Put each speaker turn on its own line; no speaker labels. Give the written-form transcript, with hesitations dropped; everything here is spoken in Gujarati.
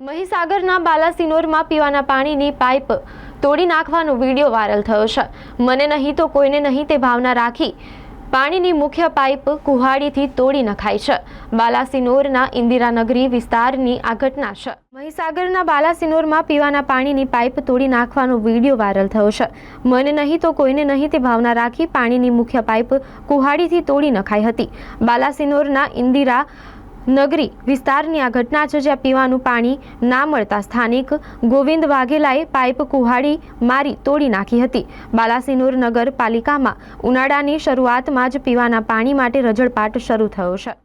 મહીસાગરના બાલાસિનોરમાં પીવાના પાણીની પાઇપ તોડી નાખવાનો વિડીયો વાયરલ થયો છે। મને નહીં તો કોઈને નહીં તે ભાવના રાખી પાણીની મુખ્ય પાઇપ કુહાડીથી તોડી નખાઈ છે। બાલાસિનોરના ઇન્દિરાનગરી વિસ્તારની આ ઘટના છે। મહીસાગરના બાલાસિનોરમાં પીવાના પાણીની પાઇપ તોડી નાખવાનો વિડીયો વાયરલ થયો છે। મને નહીં તો કોઈને નહીં તે ભાવના રાખી પાણીની મુખ્ય પાઇપ કુહાડીથી તોડી નખાઈ હતી। બાલાસિનોરના ઇન્દિરા નગરી વિસ્તારની આ ઘટના છે, જ્યાં પીવાનું પાણી ના મળતા સ્થાનિક ગોવિંદ વાઘેલાએ પાઇપ કુહાડી મારી તોડી નાખી હતી। બાલાસિનોર નગરપાલિકામાં ઉનાળાની શરૂઆતમાં જ પીવાના પાણી માટે રજળપાટ શરૂ થયો છે।